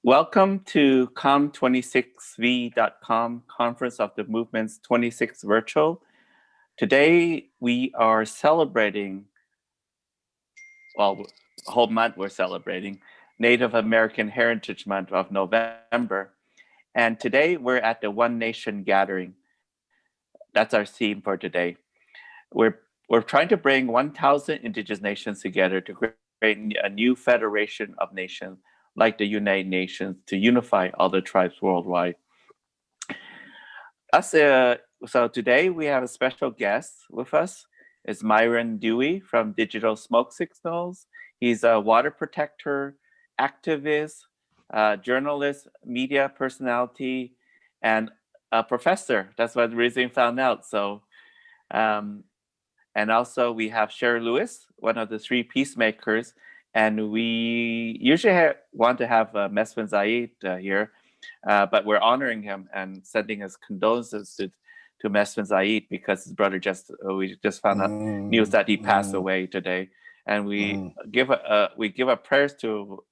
Welcome to Com26V.com Conference of the Movement's 26th Virtual. Today we are celebrating, well, a whole month we're celebrating, Native American Heritage Month of November. And today we're at the One Nation Gathering. That's our theme for today. We're trying to bring 1,000 indigenous nations together to create a new federation of nations like the United Nations to unify all the tribes worldwide. So today we have a special guest with us. It's Myron Dewey from Digital Smoke Signals. He's a water protector, activist, journalist, media personality, and a professor. That's what we found out. So, and also we have Sher Lewis, one of the three peacemakers. And we usually want to have Mesfin Zaid here, but we're honoring him and sending his condolences to Mesfin Zaid because his brother we just found out news that he passed away today, and we give a prayers to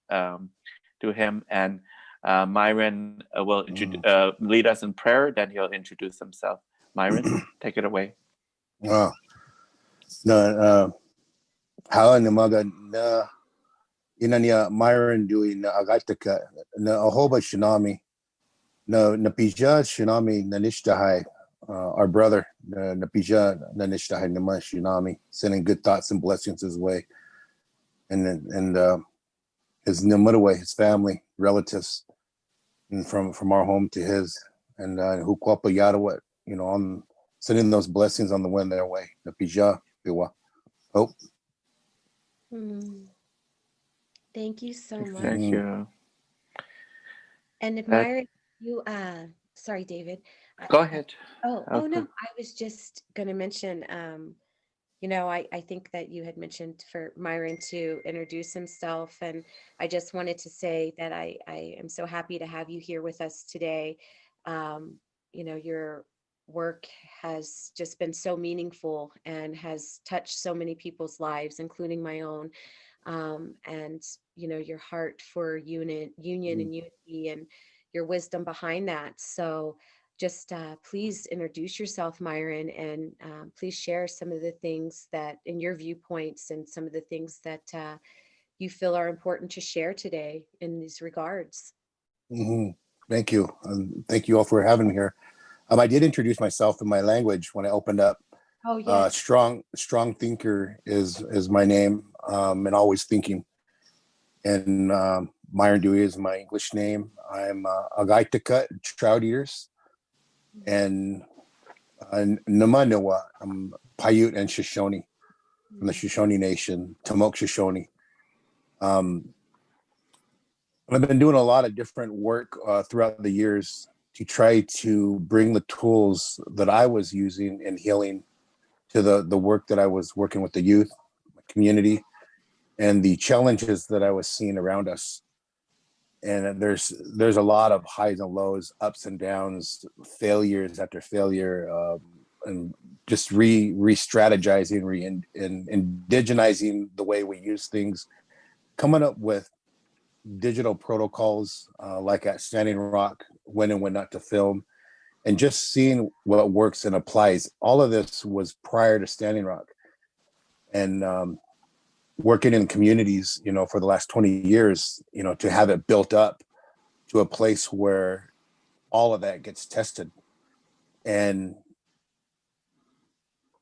him, and Myron will lead us in prayer. Then he'll introduce himself. Myron, take it away. Hala namaga na inanya Myron Dewey na agataka na ahoba shinami na pija shinami na nishtahai, our brother na pija na nishtahai nama shinami, sending good thoughts and blessings his way, and his Namudaway, his family, relatives, and from our home to his, and Hukwapa Yadawat, on sending those blessings on the wind their way. Na pija biwa. Hope. Thank you so much. Thank you. And if Myron, sorry, David. Go ahead. No, I was just going to mention, I think that you had mentioned for Myron to introduce himself, and I just wanted to say that I am so happy to have you here with us today. Your work has just been so meaningful and has touched so many people's lives, including my own. And your heart for union and unity, and your wisdom behind that. So just please introduce yourself, Myron, and please share some of the things that in your viewpoints and some of the things that you feel are important to share today in these regards. Thank you. Thank you all for having me here. I did introduce myself in my language when I opened up. Oh, yes. Strong thinker is my name, and always thinking. And Myron Dewey is my English name. I'm Agaitaka, trout eaters, and Namanawa, I'm Paiute and Shoshone, from the Shoshone Nation, Tamok Shoshone. I've been doing a lot of different work throughout the years to try to bring the tools that I was using in healing to the work that I was working with the youth, community, and the challenges that I was seeing around us. And there's a lot of highs and lows, ups and downs, failures after failure, and just re-strategizing, and indigenizing the way we use things, coming up with digital protocols like at Standing Rock, when and when not to film, and just seeing what works and applies. All of this was prior to Standing Rock, and working in communities, for the last 20 years, to have it built up to a place where all of that gets tested, and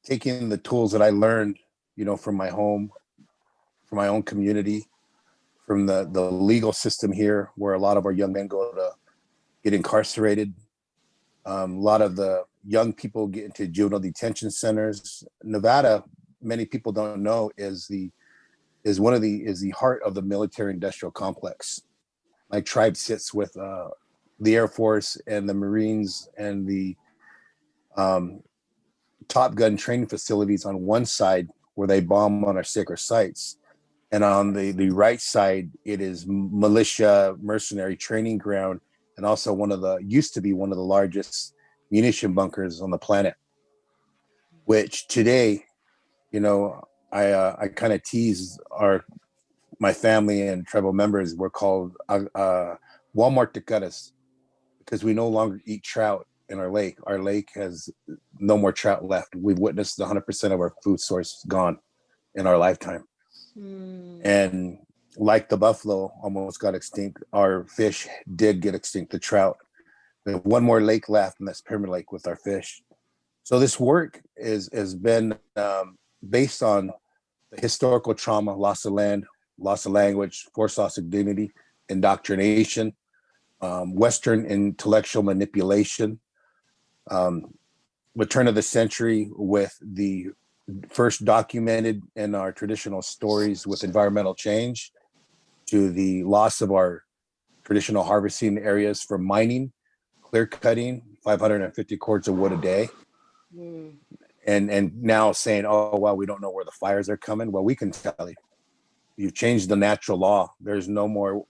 taking the tools that I learned, from my home, from my own community, from the legal system here, where a lot of our young men go to get incarcerated. A lot of the young people get into juvenile detention centers. Nevada, many people don't know, is the heart of the military industrial complex. My tribe sits with the Air Force and the Marines and the Top Gun training facilities on one side, where they bomb on our sacred sites. And on the right side, it is militia mercenary training ground, and also used to be one of the largest munition bunkers on the planet, which today, I kind of tease my family and tribal members. We're called Walmart to cut us because we no longer eat trout in our lake. Our lake has no more trout left. We've witnessed 100% of our food source gone in our lifetime. Mm. And like the buffalo almost got extinct, our fish did get extinct, the trout. We have one more lake left, and that's Pyramid Lake with our fish. So this work has been based on the historical trauma, loss of land, loss of language, forced loss of dignity, indoctrination, Western intellectual manipulation, the turn of the century with the first documented in our traditional stories with environmental change, to the loss of our traditional harvesting areas for mining, clear cutting, 550 cords of wood a day. Mm. And now saying, oh, well, we don't know where the fires are coming. Well, we can tell you. You've changed the natural law. There's no more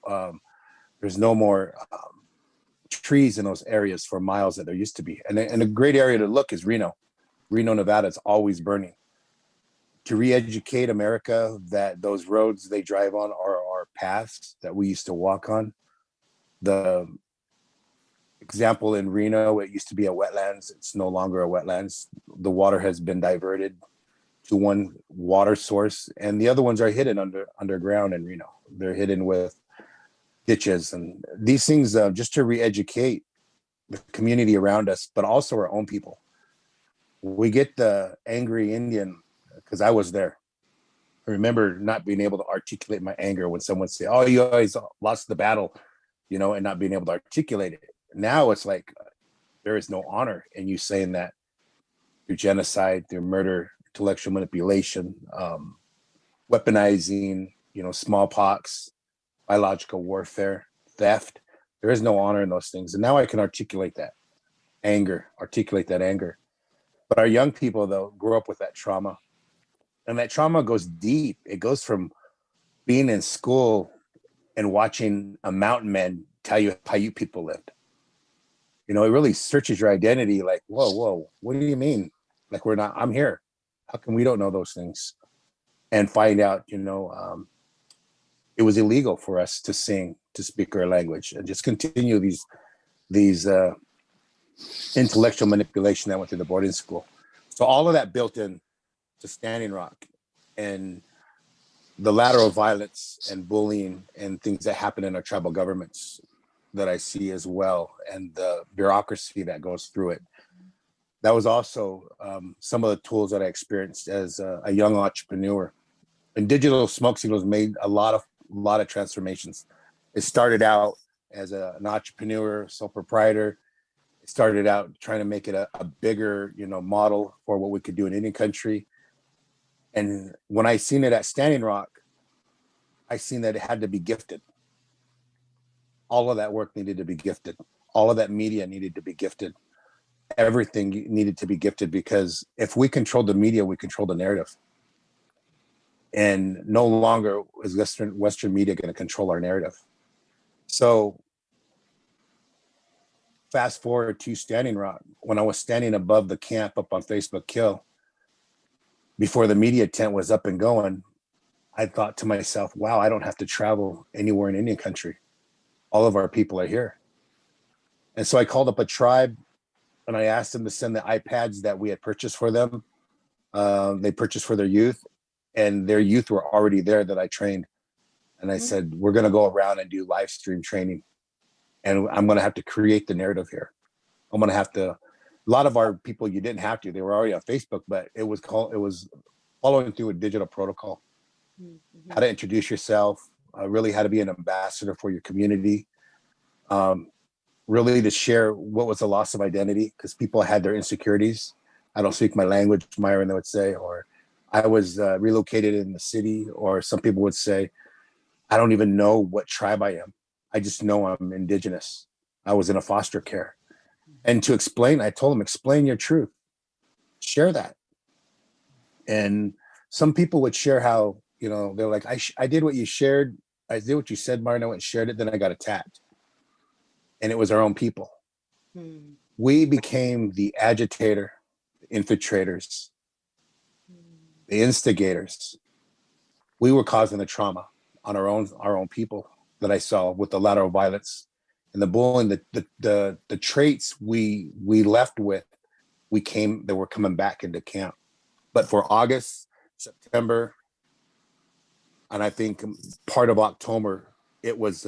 trees in those areas for miles that there used to be. And a great area to look is Reno. Reno, Nevada is always burning. To re-educate America that those roads they drive on are our paths that we used to walk on. The example in Reno, it used to be a wetlands. It's no longer a wetlands. The water has been diverted to one water source, and the other ones are hidden underground in Reno. They're hidden with ditches and these things, just to re-educate the community around us, but also our own people. We get the angry Indian, because I was there. I remember not being able to articulate my anger when someone say, "Oh, you always lost the battle," and not being able to articulate it. Now it's like there is no honor in you saying that through genocide, through murder, intellectual manipulation, weaponizing, smallpox, biological warfare, theft. There is no honor in those things. And now I can articulate that anger. But our young people, though, grow up with that trauma. And that trauma goes deep. It goes from being in school and watching a mountain man tell you how you people lived. It really searches your identity like, whoa, what do you mean? Like, I'm here. How come we don't know those things? And find out, it was illegal for us to sing, to speak our language, and just continue these intellectual manipulation that went through the boarding school. So all of that built in to Standing Rock, and the lateral violence and bullying and things that happen in our tribal governments that I see as well, and the bureaucracy that goes through it. That was also some of the tools that I experienced as a young entrepreneur. And Digital Smoke Signals made a lot of transformations. It started out as an entrepreneur, sole proprietor. It started out trying to make it a bigger, model for what we could do in any country. And when I seen it at Standing Rock, I seen that it had to be gifted. All of that work needed to be gifted. All of that media needed to be gifted. Everything needed to be gifted, because if we control the media, we control the narrative. And no longer is Western media going to control our narrative. So fast forward to Standing Rock, when I was standing above the camp up on Facebook Kill, before the media tent was up and going, I thought to myself, wow, I don't have to travel anywhere in Indian country. All of our people are here. And so I called up a tribe and I asked them to send the iPads that we had purchased for them. They purchased for their youth, and their youth were already there that I trained. And I said, we're going to go around and do live stream training. And I'm going to have to create the narrative here. I'm going to have to, a lot of our people, you didn't have to, they were already on Facebook, but it was following through a digital protocol. Mm-hmm. How to introduce yourself, really how to be an ambassador for your community. Really to share what was the loss of identity, because people had their insecurities. I don't speak my language, Myron, they would say, or I was relocated in the city, or some people would say, I don't even know what tribe I am. I just know I'm indigenous. I was in a foster care. And to explain, I told them, explain your truth, share that. And some people would share how, they're like, I did what you shared. I did what you said, Myron, I went and shared it, then I got attacked. And it was our own people. We became the agitator, the infiltrators, the instigators. We were causing the trauma on our own people that I saw with the lateral violence And the bullying, the traits we left with, they were coming back into camp. But for August, September, and I think part of October, it was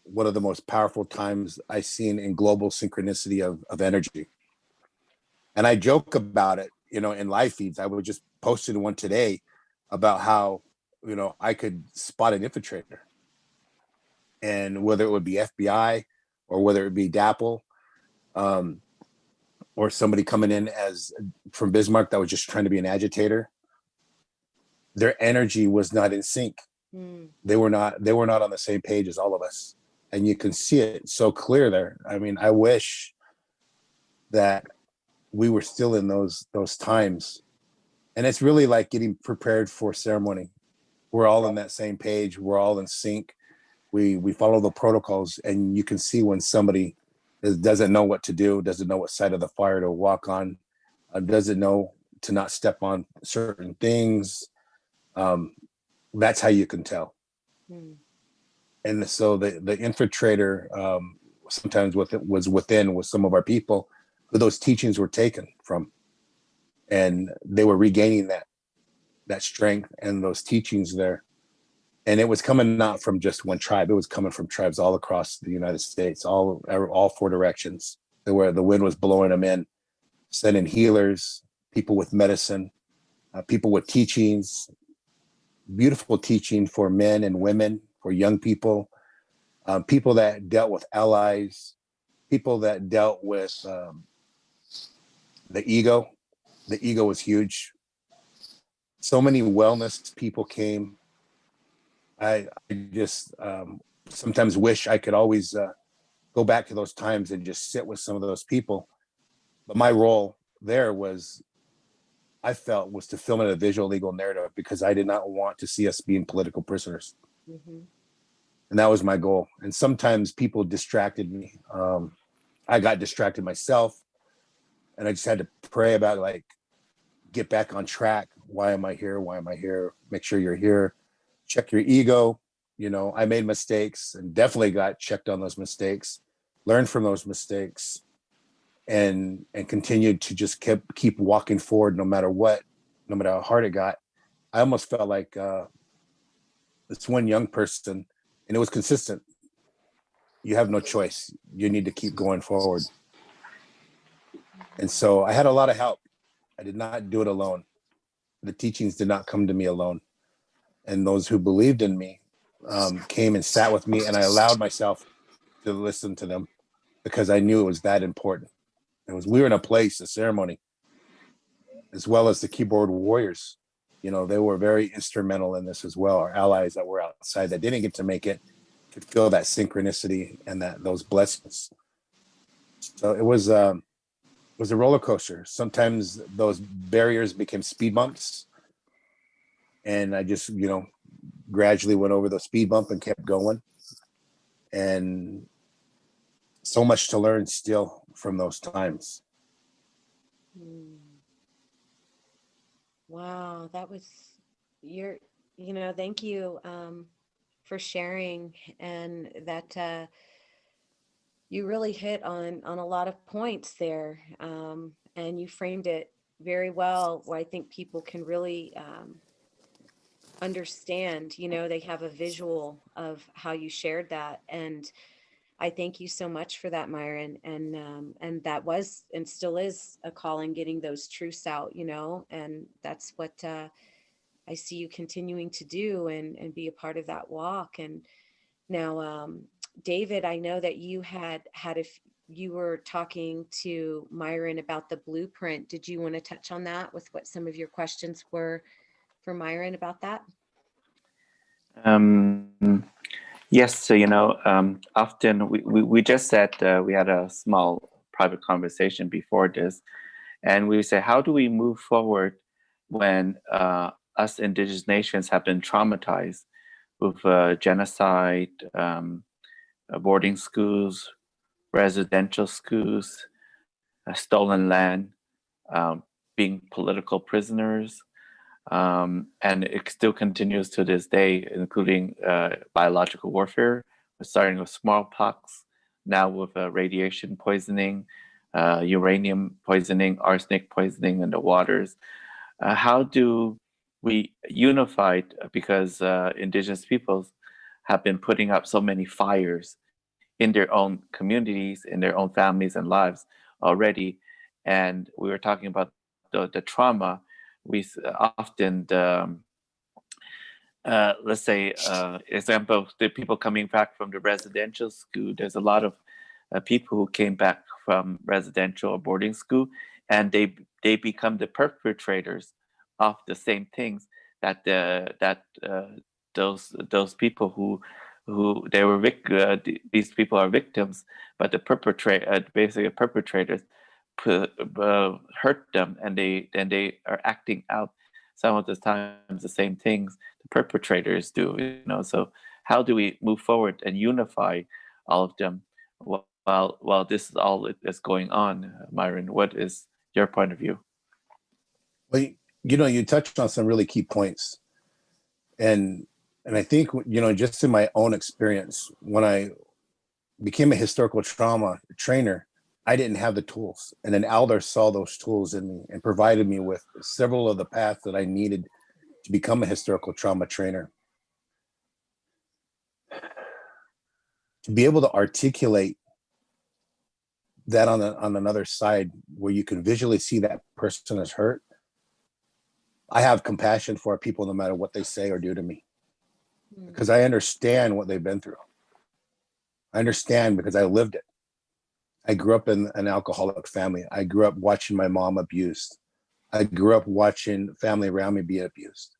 one of the most powerful times I've seen in global synchronicity of energy. And I joke about it, in live feeds. I would just posted one today about how, I could spot an infiltrator, and whether it would be FBI or whether it be DAPL, or somebody coming in as from Bismarck that was just trying to be an agitator, their energy was not in sync. They were not on the same page as all of us. And you can see it so clear there. I mean, I wish that we were still in those times. And it's really like getting prepared for ceremony. We're all on that same page. We're all in sync. We follow the protocols, and you can see when somebody doesn't know what to do, doesn't know what side of the fire to walk on, doesn't know to not step on certain things. That's how you can tell. And so the infiltrator sometimes was with some of our people who those teachings were taken from, and they were regaining that strength and those teachings there. And it was coming not from just one tribe; it was coming from tribes all across the United States, all 4 directions, where the wind was blowing them in, sending healers, people with medicine, people with teachings, beautiful teaching for men and women, for young people, people that dealt with allies, people that dealt with the ego. The ego was huge. So many wellness people came. I just sometimes wish I could always go back to those times and just sit with some of those people. But my role there I felt was to film in a visual legal narrative, because I did not want to see us being political prisoners. And that was my goal. And sometimes people distracted me. I got distracted myself, and I just had to pray about, like, get back on track. Why am I here? Why am I here? Make sure you're here. Check your ego. I made mistakes and definitely got checked on those mistakes, learned from those mistakes, and continued to just keep walking forward no matter what, no matter how hard it got. I almost felt like this one young person, and it was consistent. You have no choice. You need to keep going forward. And so I had a lot of help. I did not do it alone. The teachings did not come to me alone. And those who believed in me came and sat with me, and I allowed myself to listen to them, because I knew it was that important. We were in a ceremony, as well as the keyboard warriors. They were very instrumental in this as well. Our allies that were outside that didn't get to make it could feel that synchronicity and those blessings. So it was a roller coaster. Sometimes those barriers became speed bumps, and I just gradually went over the speed bump and kept going. And so much to learn still from those times. Wow, that was thank you for sharing, and that you really hit on a lot of points there, and you framed it very well, where I think people can really understand. They have a visual of how you shared that, and I thank you so much for that, Myron. And that was and still is a calling, getting those truths out, and that's what I see you continuing to do, and be a part of that walk. And now, David, I know that you you were talking to Myron about the blueprint. Did you want to touch on that with what some of your questions were for Myron about that? Yes, so often we just said we had a small private conversation before this, and we say, how do we move forward when us indigenous nations have been traumatized with genocide, boarding schools, residential schools, stolen land, being political prisoners, and it still continues to this day, including biological warfare, starting with smallpox, now with radiation poisoning, uranium poisoning, arsenic poisoning in the waters. How do we unify? Because indigenous peoples have been putting up so many fires in their own communities, in their own families and lives already. And we were talking about the trauma. We often, let's say, example, the people coming back from the residential school, there's a lot of people who came back from residential or boarding school, and they become the perpetrators of the same things that those people who they were these people are victims, but the basically perpetrators hurt them, and they are acting out some of the times the same things the perpetrators do. So how do we move forward and unify all of them while this is all is going on? Myron, what is your point of view? Well, you touched on some really key points, and I think, just in my own experience, when I became a historical trauma trainer, I didn't have the tools, and then Aldar saw those tools in me and provided me with several of the paths that I needed to become a historical trauma trainer. To be able to articulate that on another side, where you can visually see that person is hurt, I have compassion for people no matter what they say or do to me, because I understand what they've been through. I understand because I lived it. I grew up in an alcoholic family. I grew up watching my mom abused. I grew up watching family around me be abused,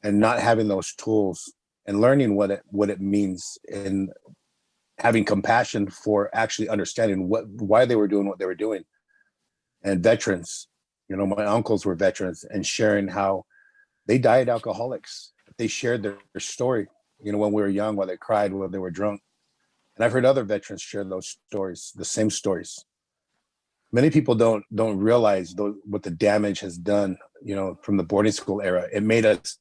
and not having those tools and learning what it means, and having compassion for actually understanding why they were doing what they were doing. And veterans, my uncles were veterans, and sharing how they died alcoholics. They shared their story, when we were young, while they cried, while they were drunk. And I've heard other veterans share those stories, the same stories. Many people don't realize what the damage has done, from the boarding school era. It made us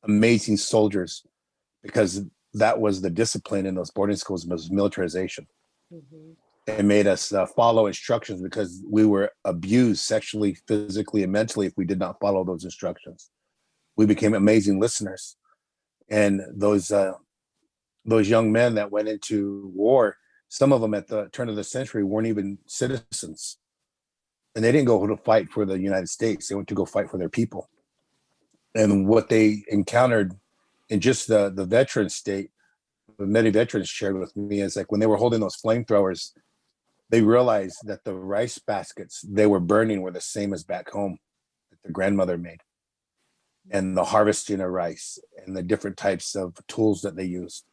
amazing soldiers, because that was the discipline in those boarding schools, was militarization. Mm-hmm. It made us follow instructions, because we were abused sexually, physically, and mentally if we did not follow those instructions. We became amazing listeners. And those young men that went into war, some of them at the turn of the century weren't even citizens. And they didn't go to fight for the United States. They went to go fight for their people. And what they encountered in just the veteran state, many veterans shared with me, is like when they were holding those flamethrowers, they realized that the rice baskets they were burning were the same as back home that their grandmother made. And the harvesting of rice and the different types of tools that they used.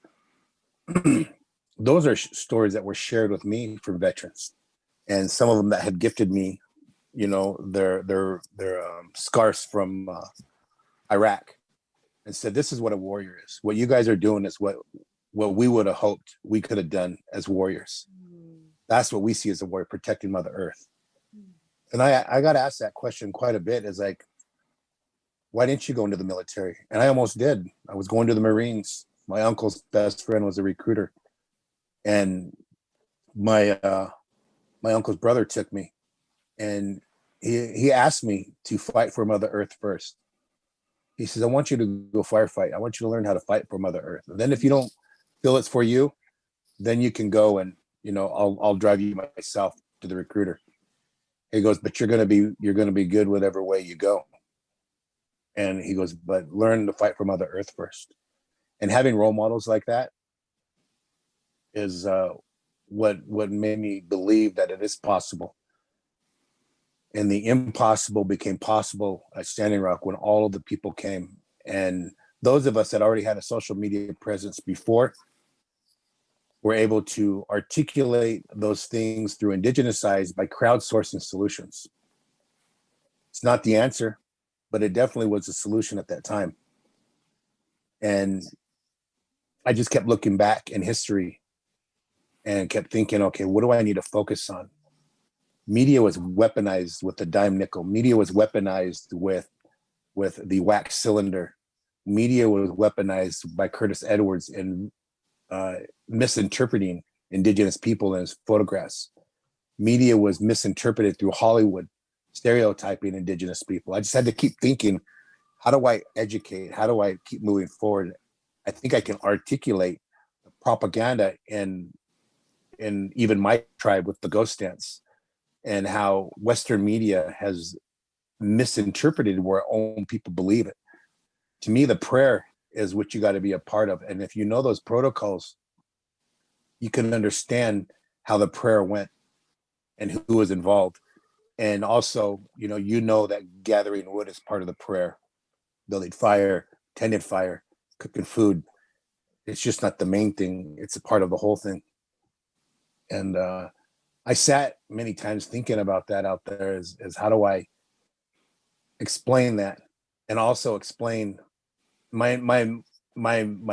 Those are stories that were shared with me from veterans, and some of them that had gifted me, their scarves from Iraq, and said, "This is what a warrior is. What you guys are doing is what we would have hoped we could have done as warriors. That's what we see as a warrior, protecting Mother Earth." And I got asked that question quite a bit, is like, why didn't you go into the military? And I almost did. I was going to the Marines. My uncle's best friend was a recruiter, and my uncle's brother took me, and he asked me to fight for Mother Earth first. He says, "I want you to go firefight. I want you to learn how to fight for Mother Earth. And then if you don't feel it's for you, then you can go, and I'll drive you myself to the recruiter." He goes, "But you're gonna be good whatever way you go." And he goes, "But learn to fight for Mother Earth first." And having role models like that is what made me believe that it is possible. And the impossible became possible at Standing Rock when all of the people came. And those of us that already had a social media presence before were able to articulate those things through Indigenous eyes by crowdsourcing solutions. It's not the answer, but it definitely was a solution at that time. And I just kept looking back in history and kept thinking, okay, what do I need to focus on? Media was weaponized with the dime nickel. Media was weaponized with the wax cylinder. Media was weaponized by Curtis Edwards in misinterpreting indigenous people in his photographs. Media was misinterpreted through Hollywood, stereotyping indigenous people. I just had to keep thinking, how do I educate? How do I keep moving forward? I think I can articulate the propaganda in even my tribe with the ghost dance, and how Western media has misinterpreted where our own people believe it. To me, the prayer is what you got to be a part of. And if you know those protocols, you can understand how the prayer went and who was involved. And also, you know that gathering wood is part of the prayer, building fire, tending fire, cooking food. It's just not the main thing. It's a part of the whole thing. And I sat many times thinking about that out there, is how do I explain that, and also explain my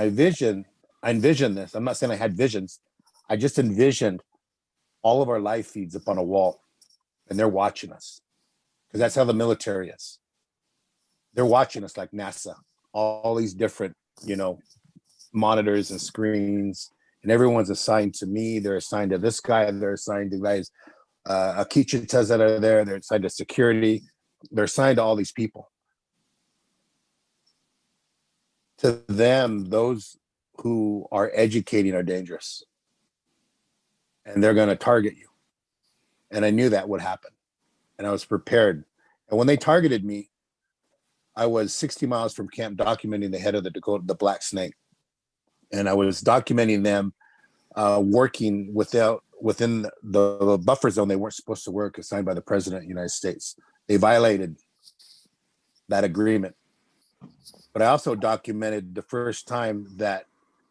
vision. I envisioned this. I'm not saying I had visions. I just envisioned all of our live feeds up on a wall, and they're watching us, because that's how the military is. They're watching us like NASA, all these different, monitors and screens, and everyone's assigned to me. They're assigned to this guy. They're assigned to guys, Akichitas that are there. They're assigned to security. They're assigned to all these people. To them, those who are educating are dangerous, and they're going to target you. And I knew that would happen, and I was prepared. And when they targeted me, I was 60 miles from camp documenting the head of the Black Snake. And I was documenting them working within the buffer zone they weren't supposed to work, assigned by the President of the United States. They violated that agreement. But I also documented the first time that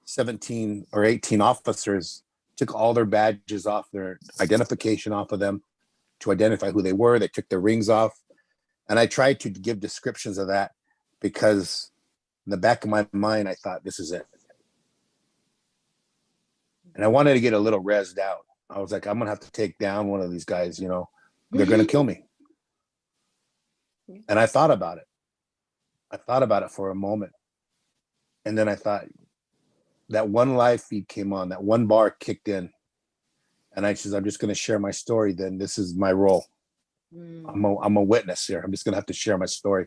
17 or 18 officers took all their badges off, their identification off of them to identify who they were. They took their rings off. And I tried to give descriptions of that, because in the back of my mind, I thought, this is it. And I wanted to get a little rezzed out. I was like, I'm going to have to take down one of these guys, they're going to kill me. And I thought about it. I thought about it for a moment. And then I thought, that one live feed came on, that one bar kicked in. And I said, I'm just going to share my story. Then this is my role. I'm a witness here. I'm just going to have to share my story,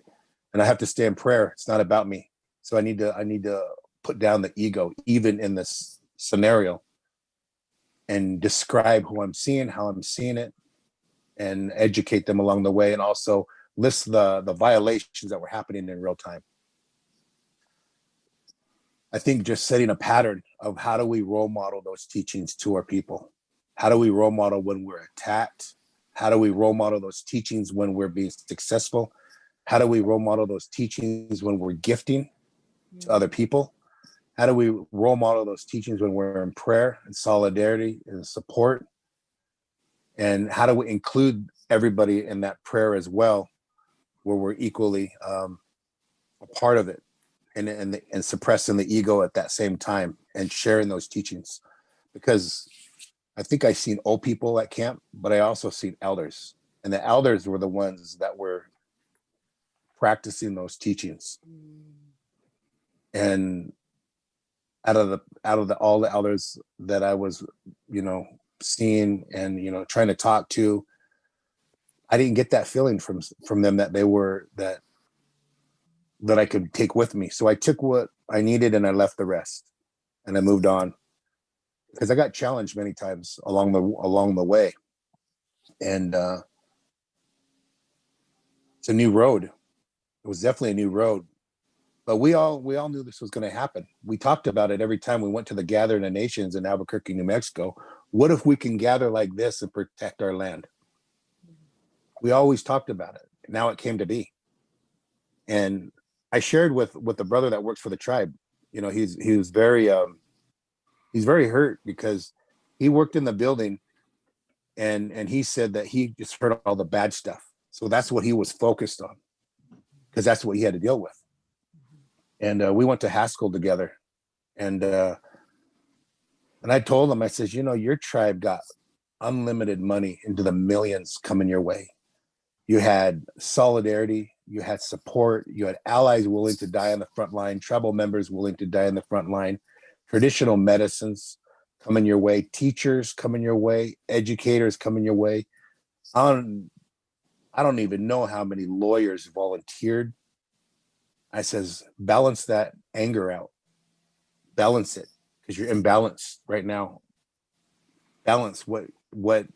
and I have to stay in prayer. It's not about me. So I need to put down the ego, even in this scenario, and describe who I'm seeing, how I'm seeing it, and educate them along the way, and also list the violations that were happening in real time. I think just setting a pattern of how do we role model those teachings to our people? How do we role model when we're attacked? How do we role model those teachings when we're being successful? How do we role model those teachings when we're gifting to other people? How do we role model those teachings when we're in prayer and solidarity and support? And how do we include everybody in that prayer as well, where we're equally a part of it, and suppressing the ego at that same time and sharing those teachings? Because I think I've seen old people at camp, but I also seen elders, and the elders were the ones that were practicing those teachings. And out of all the elders that I was, seeing and trying to talk to, I didn't get that feeling from them that they were that I could take with me. So I took what I needed and I left the rest, and I moved on, because I got challenged many times along the way. And it's a new road. It was definitely a new road, but we all knew this was going to happen. We talked about it every time we went to the Gathering of Nations in Albuquerque, New Mexico. What if we can gather like this and protect our land? We always talked about it. Now it came to be. And I shared with the brother that works for the tribe. He's very hurt, because he worked in the building, and he said that he just heard all the bad stuff. So that's what he was focused on, because that's what he had to deal with. And we went to Haskell together, and I told him, I says, your tribe got unlimited money into the millions coming your way. You had solidarity, you had support, you had allies willing to die on the front line, tribal members willing to die on the front line, traditional medicines, coming your way, teachers coming your way, educators coming your way. I don't even know how many lawyers volunteered. I says, balance that anger out. Balance it, because you're imbalanced right now. Balance what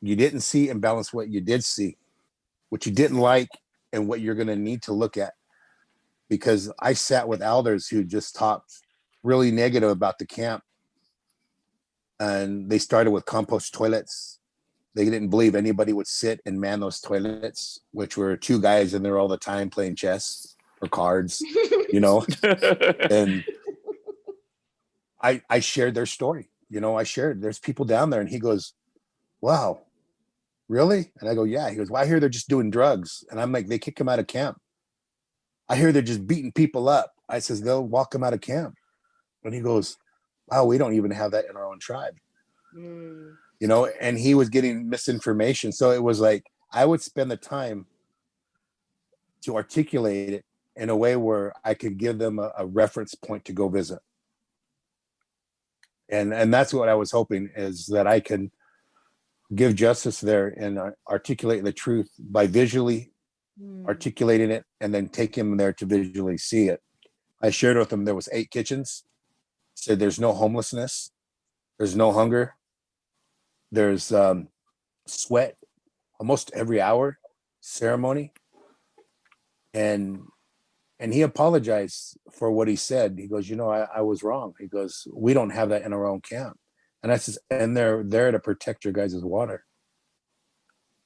you didn't see and balance what you did see, what you didn't like and what you're going to need to look at. Because I sat with elders who just talked really negative about the camp. And they started with compost toilets. They didn't believe anybody would sit and man those toilets, which were two guys in there all the time playing chess or cards, you know. And I shared their story. You know, I shared, there's people down there, and he goes, wow, really? And I go, yeah. He goes, well, I hear they're just doing drugs. And I'm like, they kick him out of camp. I hear they're just beating people up. I says, they'll walk him out of camp. And he goes, wow, we don't even have that in our own tribe. You know, and he was getting misinformation. So it was like, I would spend the time to articulate it in a way where I could give them a reference point to go visit. And that's what I was hoping, is that I can give justice there and articulate the truth by visually articulating it, and then take him there to visually see it. I shared with him there was 8 kitchens. Said there's no homelessness, there's no hunger, there's sweat almost every hour, ceremony. And he apologized for what he said. He goes, you know, I was wrong. He goes, we don't have that in our own camp. And I says, and they're there to protect your guys' water.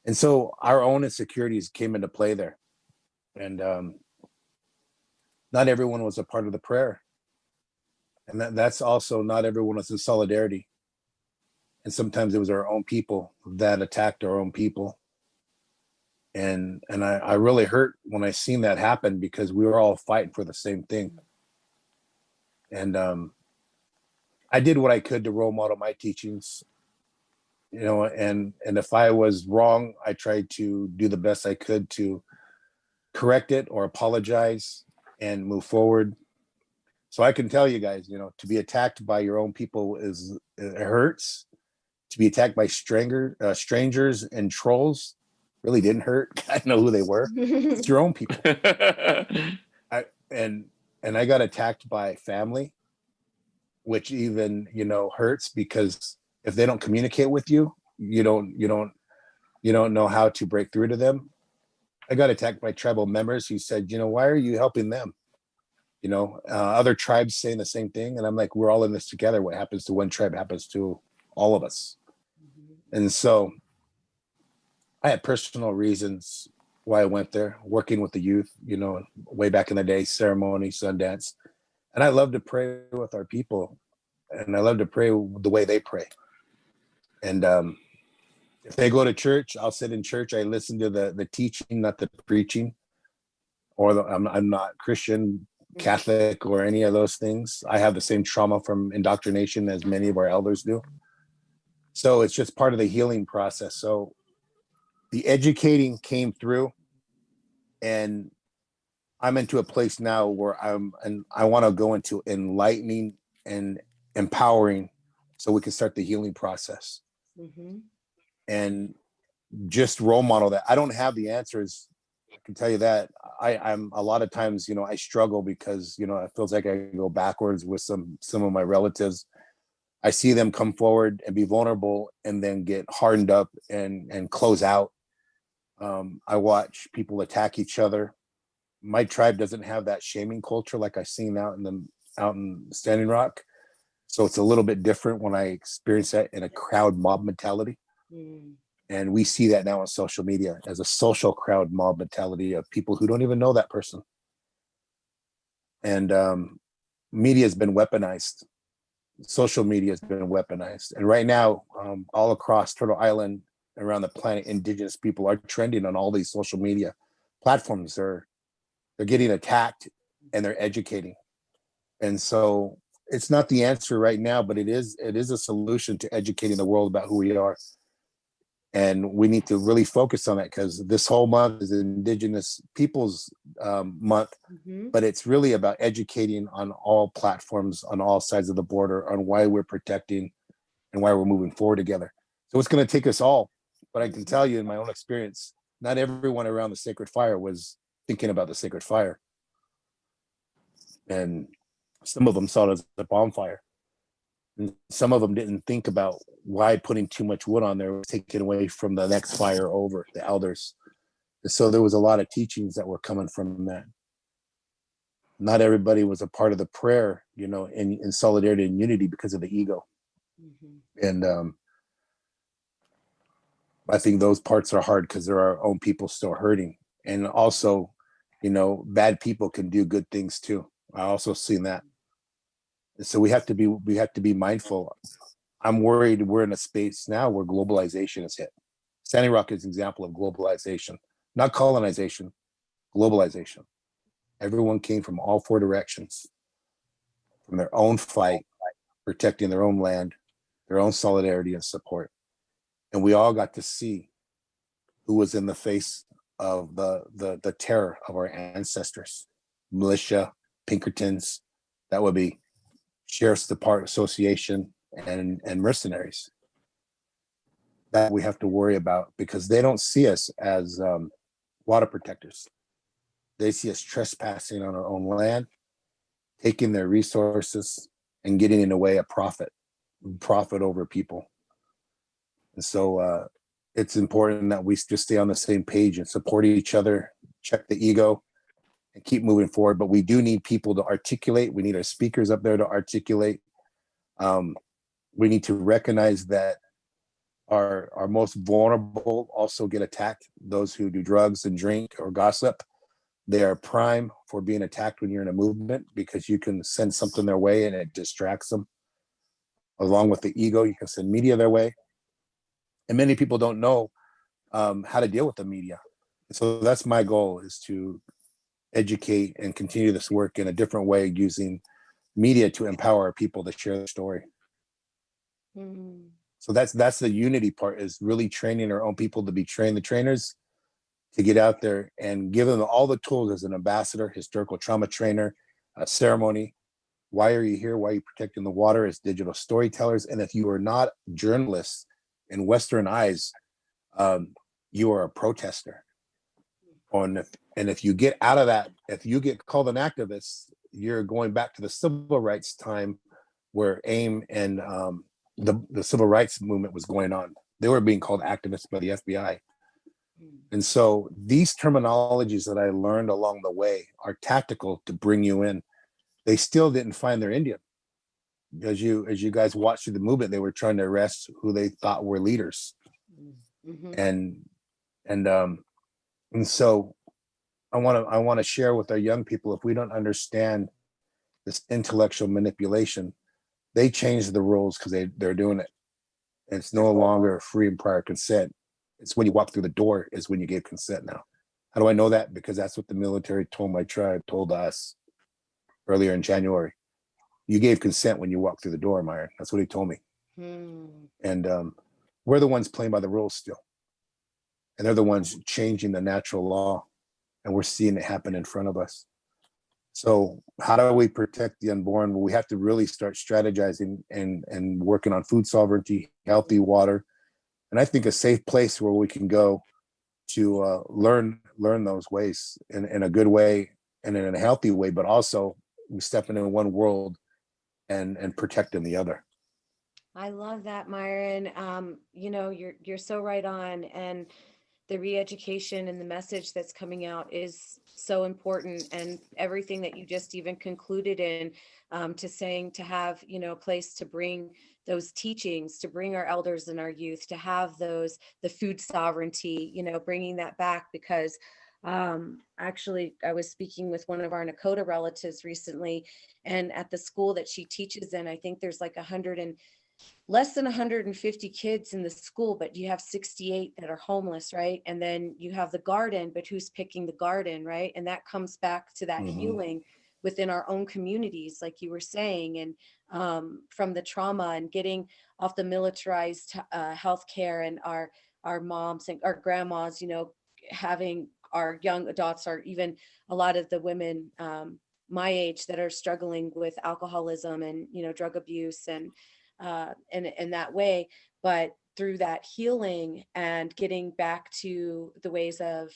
And so our own insecurities came into play there. And not everyone was a part of the prayer. And that's also, not everyone was in solidarity. And sometimes it was our own people that attacked our own people. And I really hurt when I seen that happen, because we were all fighting for the same thing. And I did what I could to role model my teachings, you know, and if I was wrong, I tried to do the best I could to correct it or apologize and move forward. So I can tell you guys, you know, to be attacked by your own people it hurts. To be attacked by strangers and trolls really didn't hurt. I know who they were. It's your own people. And I got attacked by family, which even, you know, hurts, because if they don't communicate with you, you don't know how to break through to them. I got attacked by tribal members who said, you know, why are you helping them? You know, other tribes saying the same thing. And I'm like, we're all in this together. What happens to one tribe happens to all of us. And so I had personal reasons why I went there, working with the youth, you know, way back in the day, ceremony, Sundance. And I love to pray with our people, and I love to pray the way they pray. And if they go to church, I'll sit in church. I listen to the teaching, not the preaching. Or I'm not Christian, Catholic, or any of those things. I have the same trauma from indoctrination as many of our elders do. So it's just part of the healing process. So the educating came through, and I'm into a place now where I want to go into enlightening and empowering, so we can start the healing process. And just role model that. I don't have the answers. I can tell you that. I'm a lot of times, you know, I struggle because, you know, it feels like I go backwards with some of my relatives. I see them come forward and be vulnerable, and then get hardened up and close out. I watch people attack each other. My tribe doesn't have that shaming culture like I've seen out in Standing Rock. So it's a little bit different when I experience that in a crowd mob mentality. And we see that now on social media as a social crowd mob mentality of people who don't even know that person. And media has been weaponized. Social media has been weaponized. And right now, all across Turtle Island, around the planet, Indigenous people are trending on all these social media platforms. They're getting attacked, and they're educating. And so it's not the answer right now, but it is a solution to educating the world about who we are. And we need to really focus on that because this whole month is Indigenous Peoples Month, Mhm. but it's really about educating on all platforms, on all sides of the border, on why we're protecting and why we're moving forward together. So it's going to take us all. But I can tell you in my own experience, not everyone around the sacred fire was thinking about the sacred fire. And some of them saw it as a bonfire. And some of them didn't think about why putting too much wood on there was taken away from the next fire over, the elders. And so there was a lot of teachings that were coming from that. Not everybody was a part of the prayer, you know, in solidarity and unity because of the ego. Mhm. And I think those parts are hard because there are our own people still hurting. And also, you know, bad people can do good things too. I also seen that. So we have to be mindful. I'm worried we're in a space now where globalization is hit. Standing Rock is an example of globalization, not colonization, globalization. Everyone came from all four directions, from their own fight, protecting their own land, their own solidarity and support. And we all got to see who was in the face of the terror of our ancestors, militia, Pinkertons, that would be Sheriff's Department Association and mercenaries. That we have to worry about because they don't see us as water protectors. They see us trespassing on our own land, taking their resources and getting in a way a profit over people. And so it's important that we just stay on the same page and support each other, check the ego, and keep moving forward. But we do need people to articulate. We need our speakers up there to articulate. We need to recognize that our most vulnerable also get attacked. Those who do drugs and drink or gossip, they are prime for being attacked when you're in a movement because you can send something their way and it distracts them. Along with the ego, you can send media their way. And many people don't know how to deal with the media. So that's my goal, is to educate and continue this work in a different way using media to empower our people to share their story. Mhm. So that's the unity part, is really training our own people to be trained the trainers, to get out there and give them all the tools as an ambassador, historical trauma trainer, a ceremony. Why are you here? Why are you protecting the water? As digital storytellers. And if you are not journalists in Western eyes, you are a protester. And if you get out of that, if you get called an activist, you're going back to the civil rights time where AIM and the civil rights movement was going on. They were being called activists by the FBI. And so these terminologies that I learned along the way are tactical to bring you in. They still didn't find their Indian. As you guys watched through the movement, they were trying to arrest who they thought were leaders. Mhm. And and so I want to share with our young people, if we don't understand this intellectual manipulation, they change the rules because they're doing it. And it's no longer free and prior consent. It's when you walk through the door is when you gave consent now. How do I know that? Because that's what the military told my tribe, told us earlier in January. You gave consent when you walked through the door, Myron. That's what he told me. Mhm. And we're the ones playing by the rules still. And they're the ones changing the natural law. And we're seeing it happen in front of us. So how do we protect the unborn? Well, we have to really start strategizing and working on food sovereignty, healthy water, and I think a safe place where we can go to learn those ways in a good way and in a healthy way, but also we step into one world and protect in the other. I love that, Myron. You know, you're so right on, and the re-education and the message that's coming out is so important. And everything that you just even concluded in, to saying to have, you know, a place to bring those teachings, to bring our elders and our youth, to have those, the food sovereignty, you know, bringing that back. Because actually, I was speaking with one of our Nakota relatives recently, and at the school that she teaches in, I think there's like 100 and less than 150 kids in the school, but you have 68 that are homeless, right? And then you have the garden, but who's picking the garden, right? And that comes back to that healing within our own communities, like you were saying, and from the trauma and getting off the militarized healthcare and our our moms and our grandmas, you know, having our young adults, or even a lot of the women my age that are struggling with alcoholism and, you know, drug abuse and in that way. But through that healing and getting back to the ways of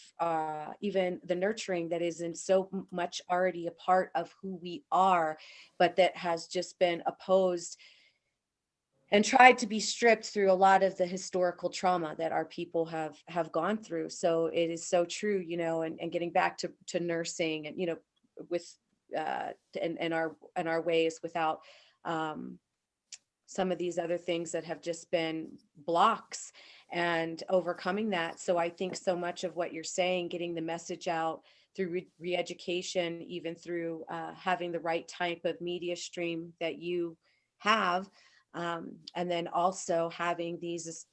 even the nurturing that is in so much already a part of who we are, but that has just been opposed and tried to be stripped through a lot of the historical trauma that our people have gone through. So it is so true, you know, and getting back to nursing and, you know, with and our ways without some of these other things that have just been blocks, and overcoming that. So I think so much of what you're saying, getting the message out through re-education, even through having the right type of media stream that you have, and then also having these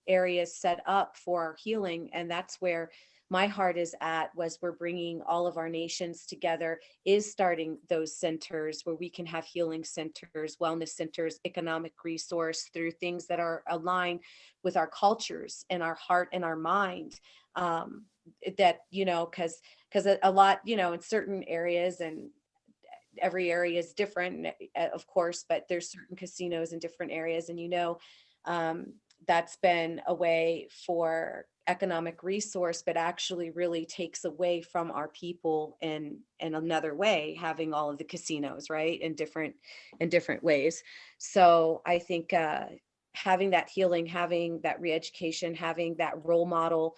areas set up for our healing. And that's where my heart is at, was we're bringing all of our nations together, is starting those centers where we can have healing centers, wellness centers, economic resource through things that are aligned with our cultures and our heart and our mind. That, you know, because a lot, you know, in certain areas, and every area is different, of course, but there's certain casinos in different areas, and, you know, that's been a way for economic resource, but actually really takes away from our people in another way, having all of the casinos, right, in different ways. So I think having that healing, having that re-education, having that role model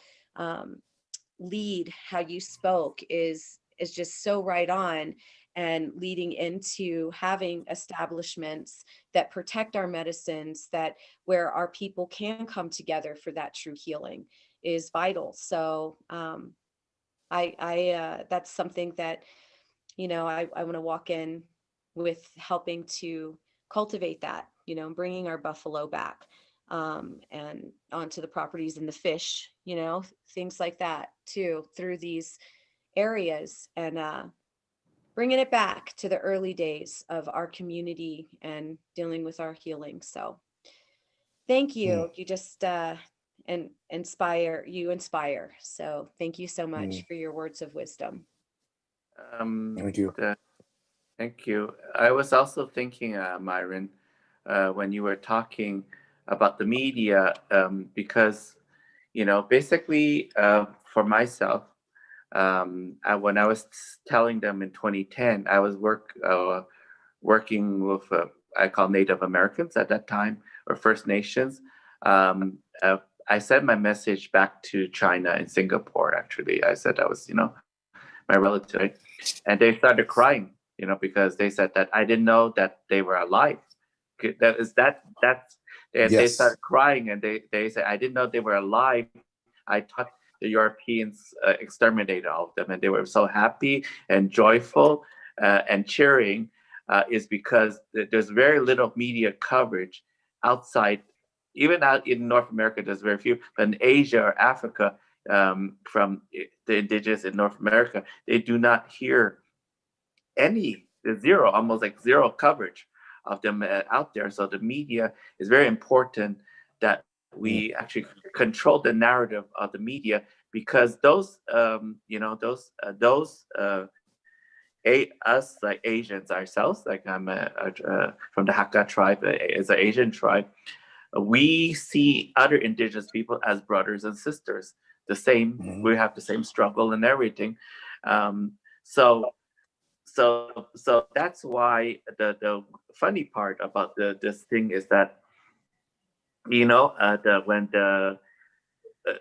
lead how you spoke is just so right on, and leading into having establishments that protect our medicines, that where our people can come together for that true healing, is vital. So I that's something that, you know, I want to walk in with, helping to cultivate that, you know, bringing our buffalo back, and onto the properties and the fish, you know, things like that too, through these areas, and bringing it back to the early days of our community and dealing with our healing. So thank you. You just and inspire. So thank you so much for your words of wisdom. Thank you. Thank you. I was also thinking, Myron, when you were talking about the media, because, you know, basically for myself, when I was telling them in 2010, I was working with, I call Native Americans at that time, or First Nations. I sent my message back to China and Singapore, actually. I said I was, you know, my relative, right? And they started crying, you know, because they said that I didn't know that they were alive. That's they Yes. started crying, and they said, I didn't know they were alive. I thought the Europeans exterminated all of them, and they were so happy and joyful and cheering, is because there's very little media coverage outside, even out in North America, there's very few, but in Asia or Africa, from the indigenous in North America, they do not hear zero, almost like zero coverage of them out there. So the media is very important, that we actually control the narrative of the media, because those, you know, us, like Asians ourselves, like I'm from the Hakka tribe, as an Asian tribe, we see other indigenous people as brothers and sisters, the same. We have the same struggle and everything. So that's why the funny part about this thing is that, you know,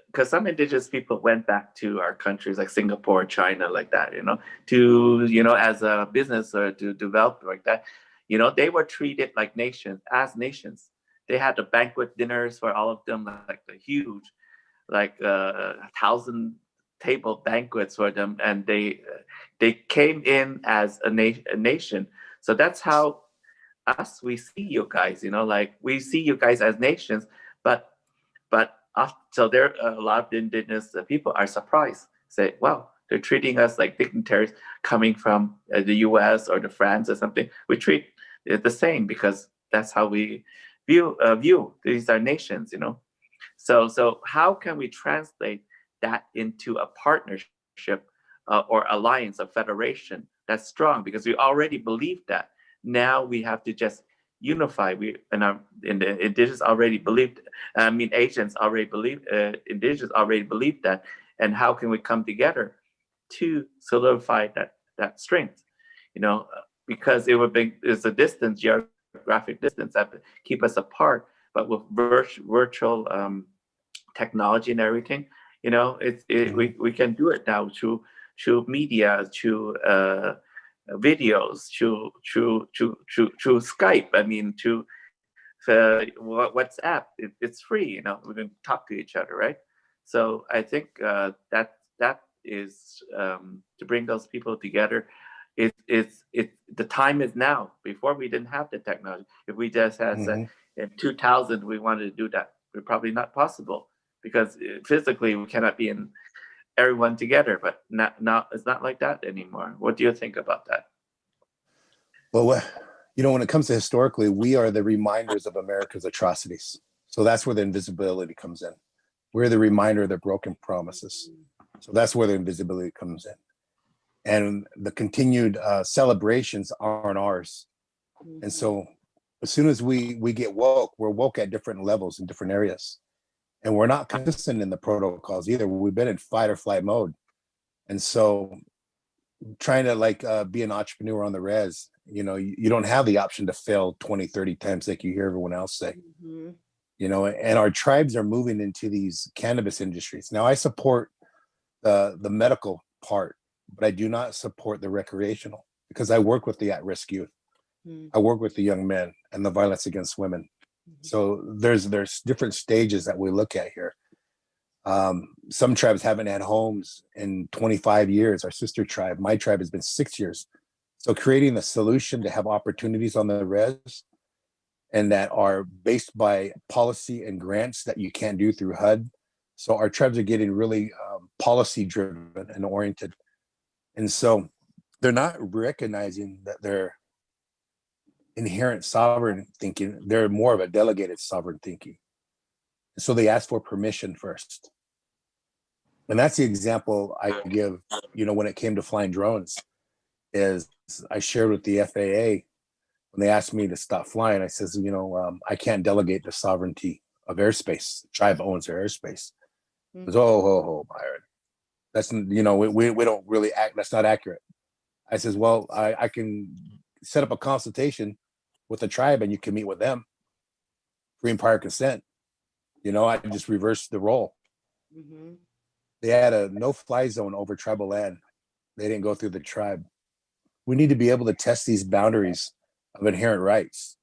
because some indigenous people went back to our countries like Singapore, China, like that, you know, to, you know, as a business or to develop like that, you know, they were treated like nations, as nations. They had the banquet dinners for all of them, like the huge, like 1,000 table banquets for them, and they came in as a nation. So that's how we see you guys, you know, like we see you guys as nations, but so there a lot of the indigenous people are surprised, say, wow, they're treating us like dignitaries coming from the US or the France or something. We treat it the same, because that's how we view these are nations, you know. So how can we translate that into a partnership or alliance, a federation that's strong? Because we already believe that. Now we have to just unify. We and the indigenous already believed. I mean, Asians already believe. Indigenous already believe that. And how can we come together to solidify that strength? You know, because it would be it's a distance, geographic distance that keep us apart. But with virtual technology and everything, you know, we can do it now through media, through videos, through Skype. I mean, through WhatsApp. It's free. You know, we can talk to each other, right? So I think that is to bring those people together. The time is now. Before we didn't have the technology. If we just had in 2000 we wanted to do that, we're probably not possible because physically we cannot be in everyone together. But now it's not like that anymore. What do you think about that? Well, you know, when it comes to historically, we are the reminders of America's atrocities. So that's where the invisibility comes in. We're the reminder of their broken promises. So that's where the invisibility comes in. And the continued celebrations aren't ours. And so as soon as we get woke, we're woke at different levels in different areas. And we're not consistent in the protocols either. We've been in fight or flight mode. And so trying to like be an entrepreneur on the res, you know, you don't have the option to fail 20, 30 times like you hear everyone else say. You know, and our tribes are moving into these cannabis industries. Now I support the medical part, but I do not support the recreational because I work with the at-risk youth. I work with the young men and the violence against women. So there's different stages that we look at here. Some tribes haven't had homes in 25 years. Our sister tribe, my tribe, has been 6 years. So creating a solution to have opportunities on the res and that are based by policy and grants that you can't do through HUD. So our tribes are getting really policy driven and oriented. And so they're not recognizing that they're inherent sovereign thinking. They're more of a delegated sovereign thinking. So they ask for permission first. And that's the example I give, you know, when it came to flying drones, is I shared with the FAA when they asked me to stop flying. I says, you know, I can't delegate the sovereignty of airspace. The tribe owns their airspace. It was, oh, Byron, that's, you know, we don't really act. That's not accurate. I says, well, I can set up a consultation with the tribe and you can meet with them, free and prior consent. You know, I just reversed the role. They had a no-fly zone over tribal land. They didn't go through the tribe. We need to be able to test these boundaries of inherent rights.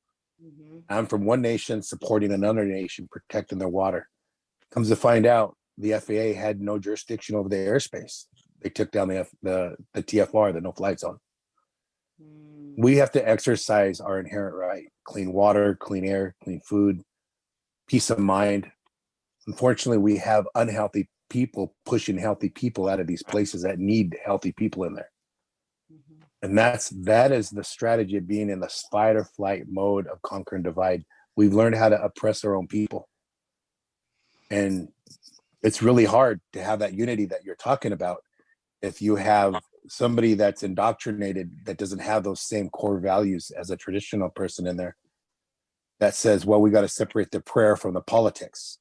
I'm from one nation supporting another nation, protecting their water. Comes to find out, the FAA had no jurisdiction over the airspace. They took down the TFR, the no-fly zone. We have to exercise our inherent right: clean water, clean air, clean food, peace of mind. Unfortunately, we have unhealthy people pushing healthy people out of these places that need healthy people in there. And that is the strategy of being in the fight or flight mode of conquer and divide. We've learned how to oppress our own people. And it's really hard to have that unity that you're talking about if you have somebody that's indoctrinated that doesn't have those same core values as a traditional person in there that says, well, we got to separate the prayer from the politics,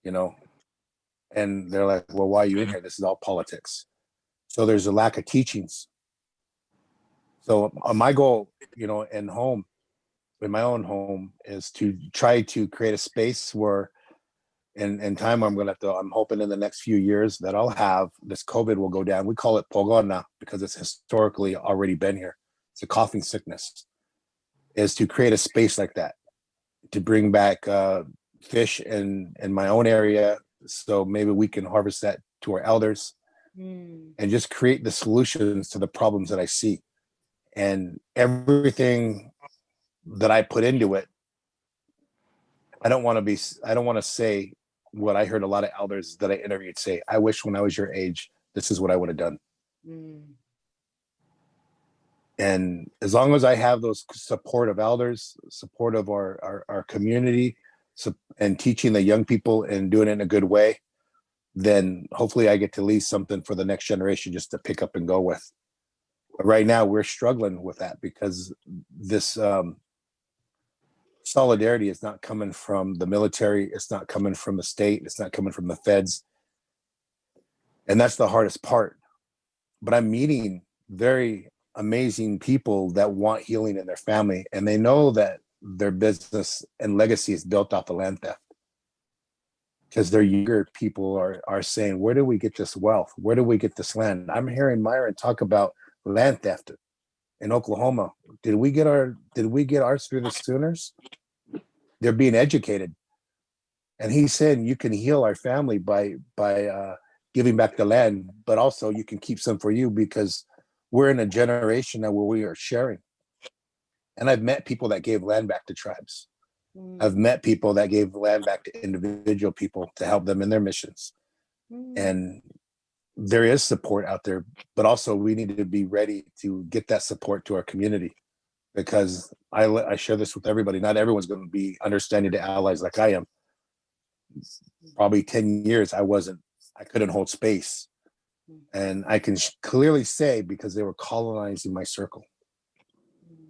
you know. And they're like, well, why are you in here? This is all politics. So there's a lack of teachings. So my goal, you know, in my own home, is to try to create a space where in time I'm hoping in the next few years that I'll have this COVID will go down. We call it pogona because it's historically already been here. It's a coughing sickness. Is to create a space like that, to bring back fish in my own area. So maybe we can harvest that to our elders and just create the solutions to the problems that I see. And everything that I put into it, I don't want to say what I heard a lot of elders that I interviewed say, I wish when I was your age, this is what I would have done. And as long as I have those support of elders, support of our community, and teaching the young people and doing it in a good way, then hopefully I get to leave something for the next generation just to pick up and go with. But right now we're struggling with that because this solidarity is not coming from the military. It's not coming from the state. It's not coming from the feds. And that's the hardest part. But I'm meeting very amazing people that want healing in their family, and they know that their business and legacy is built off of land theft. Because their younger people are saying, where do we get this wealth? Where do we get this land? I'm hearing Myron talk about land theft in Oklahoma. Did we get ours through the Sooners? They're being educated. And he's saying you can heal our family by giving back the land, but also you can keep some for you because we're in a generation now where we are sharing. And I've met people that gave land back to tribes. I've met people that gave land back to individual people to help them in their missions. And there is support out there, but also we need to be ready to get that support to our community, because I share this with everybody. Not everyone's going to be understanding to allies like I am. Probably 10 years I couldn't hold space. And I can clearly say, because they were colonizing my circle.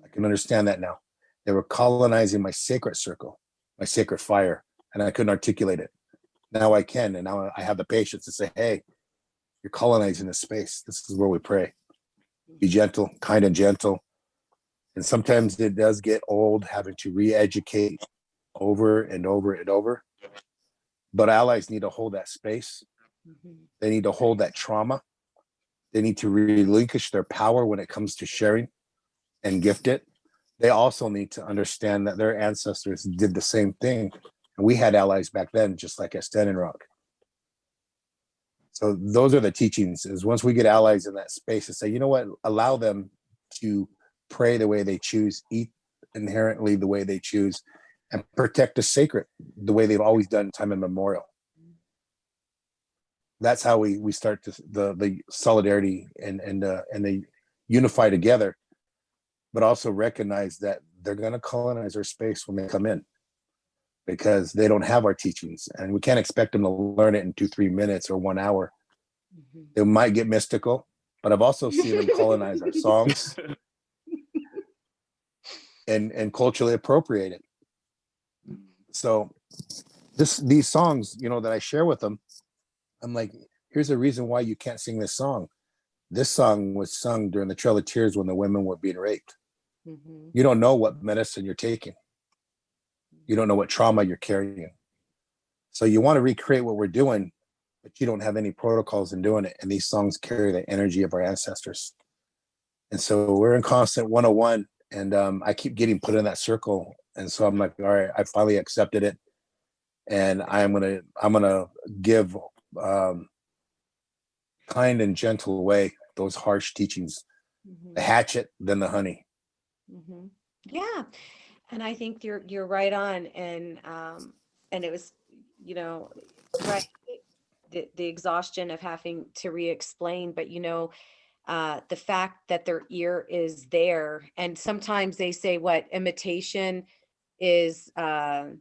I can understand that now. They were colonizing my sacred circle, my sacred fire, and I couldn't articulate it. Now I can, and now I have the patience to say, hey, you're colonizing this space. This is where we pray. Be gentle, kind and gentle. And sometimes it does get old having to re-educate over and over and over. But allies need to hold that space. They need to hold that trauma. They need to relinquish their power when it comes to sharing and gift it. They also need to understand that their ancestors did the same thing. And we had allies back then, just like at Standing Rock. So those are the teachings, is once we get allies in that space and say, you know what, allow them to pray the way they choose, eat inherently the way they choose, and protect the sacred the way they've always done time immemorial. That's how we start the solidarity and they unify together, but also recognize that they're going to colonize our space when they come in, because they don't have our teachings, and we can't expect them to learn it in 2-3 minutes or 1 hour. They might get mystical, but I've also seen them colonize our songs and culturally appropriate it. So these songs, that I share with them, I'm like, here's a reason why you can't sing this song. This song was sung during the Trail of Tears when the women were being raped. You don't know what medicine you're taking. You don't know what trauma you're carrying. So you want to recreate what we're doing, but you don't have any protocols in doing it. And these songs carry the energy of our ancestors. And so we're in constant 101, and I keep getting put in that circle. And so I'm like, all right, I finally accepted it. And I'm gonna give kind and gentle way those harsh teachings, the hatchet, then the honey. Yeah, and I think you're right on, and it was, right, the exhaustion of having to re-explain, but the fact that their ear is there, and sometimes they say what imitation is the